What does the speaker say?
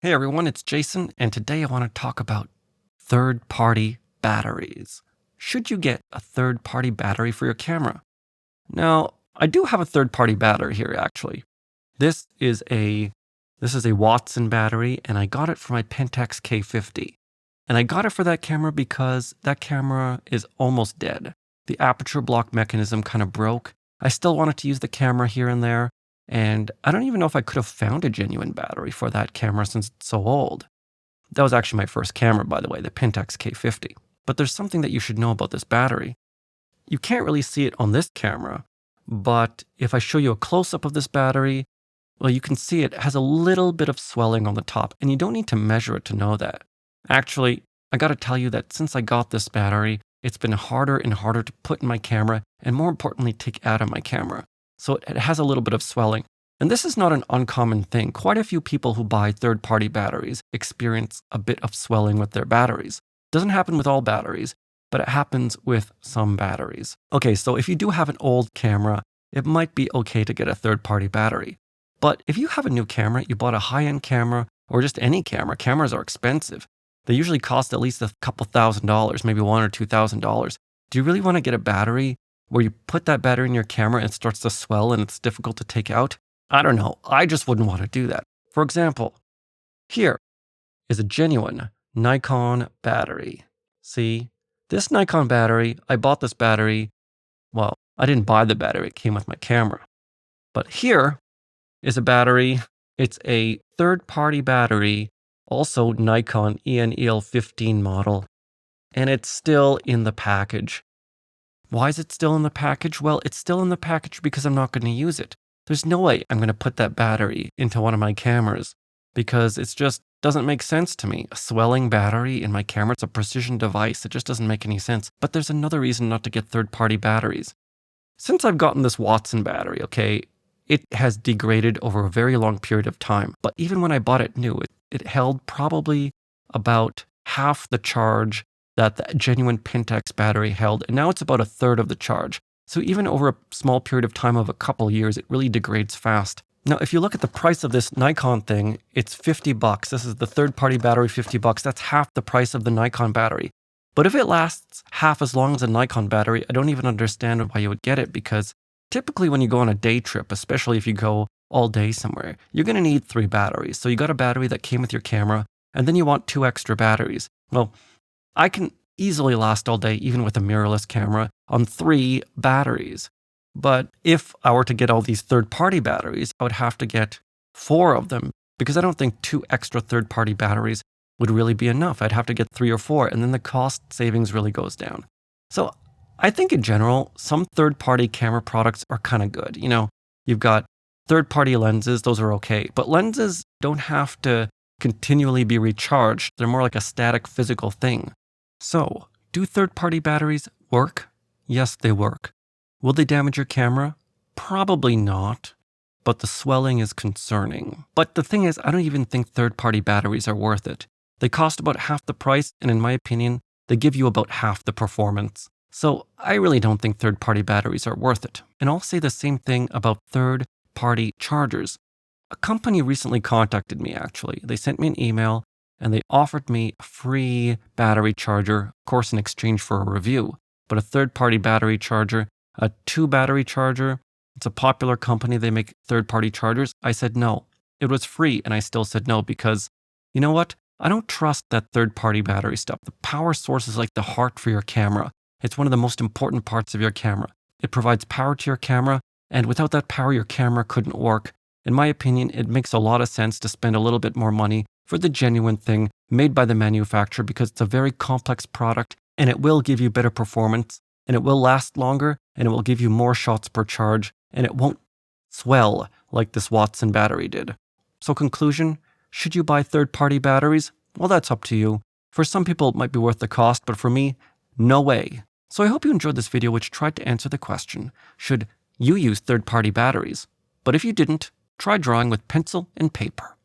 Hey everyone, it's Jason, and today I want to talk about third-party batteries. Should you get a third-party battery for your camera? Now, I do have a third-party battery here actually. This is a Watson battery, and I got it for my Pentax K50. And I got it for that camera because that camera is almost dead. The aperture block mechanism kind of broke. I still wanted to use the camera here and there. And I don't even know if I could have found a genuine battery for that camera since it's so old. That was actually my first camera, by the way, the Pentax K50. But there's something that you should know about this battery. You can't really see it on this camera, but if I show you a close-up of this battery, well, you can see it has a little bit of swelling on the top, and you don't need to measure it to know that. Actually, I gotta tell you that since I got this battery, it's been harder and harder to put in my camera, and more importantly, take out of my camera. So it has a little bit of swelling. And this is not an uncommon thing. Quite a few people who buy third-party batteries experience a bit of swelling with their batteries. It doesn't happen with all batteries, but it happens with some batteries. Okay, so if you do have an old camera, it might be okay to get a third-party battery. But if you have a new camera, you bought a high-end camera, or just any camera, cameras are expensive. They usually cost at least a couple $1,000s, maybe $1,000 or $2,000. Do you really want to get a battery where you put that battery in your camera and it starts to swell and it's difficult to take out? I don't know. I just wouldn't want to do that. For example, here is a genuine Nikon battery. See, this Nikon battery, I bought this battery. Well, I didn't buy the battery. It came with my camera. But here is a battery. It's a third-party battery, also Nikon EN-EL15 model, and it's still in the package. Why is it still in the package? Well, it's still in the package because I'm not going to use it. There's no way I'm going to put that battery into one of my cameras because it just doesn't make sense to me. A swelling battery in my camera, it's a precision device. It just doesn't make any sense. But there's another reason not to get third-party batteries. Since I've gotten this Watson battery, okay, it has degraded over a very long period of time. But even when I bought it new, it held probably about half the charge that the genuine Pentax battery held, and now it's about a third of the charge. So even over a small period of time of a couple years, it really degrades fast. Now, if you look at the price of this Nikon thing, it's $50. This is the third-party battery, $50. That's half the price of the Nikon battery. But if it lasts half as long as a Nikon battery, I don't even understand why you would get it, because typically when you go on a day trip, especially if you go all day somewhere, you're going to need 3 batteries. So you got a battery that came with your camera, and then you want 2 extra batteries. Well, I can easily last all day, even with a mirrorless camera, on 3 batteries. But if I were to get all these third-party batteries, I would have to get 4 of them, because I don't think 2 extra third-party batteries would really be enough. I'd have to get 3 or 4, and then the cost savings really goes down. So I think in general, some third-party camera products are kind of good. You know, you've got third-party lenses, those are okay. But lenses don't have to continually be recharged. They're more like a static physical thing. So, do third-party batteries work? Yes, they work. Will they damage your camera? Probably not, but the swelling is concerning. But the thing is, I don't even think third-party batteries are worth it. They cost about half the price, and in my opinion, they give you about half the performance. So, I really don't think third-party batteries are worth it. And I'll say the same thing about third-party chargers. A company recently contacted me, actually. They sent me an email, and they offered me a free battery charger, of course in exchange for a review. But a third-party battery charger, a 2-battery charger, it's a popular company, they make third-party chargers. I said no. It was free, and I still said no because, you know what? I don't trust that third-party battery stuff. The power source is like the heart for your camera. It's one of the most important parts of your camera. It provides power to your camera, and without that power, your camera couldn't work. In my opinion, it makes a lot of sense to spend a little bit more money for the genuine thing made by the manufacturer because it's a very complex product and it will give you better performance and it will last longer and it will give you more shots per charge and it won't swell like this Watson battery did. So conclusion, should you buy third-party batteries? Well, that's up to you. For some people, it might be worth the cost, but for me, no way. So I hope you enjoyed this video which tried to answer the question, should you use third-party batteries? But if you didn't, try drawing with pencil and paper.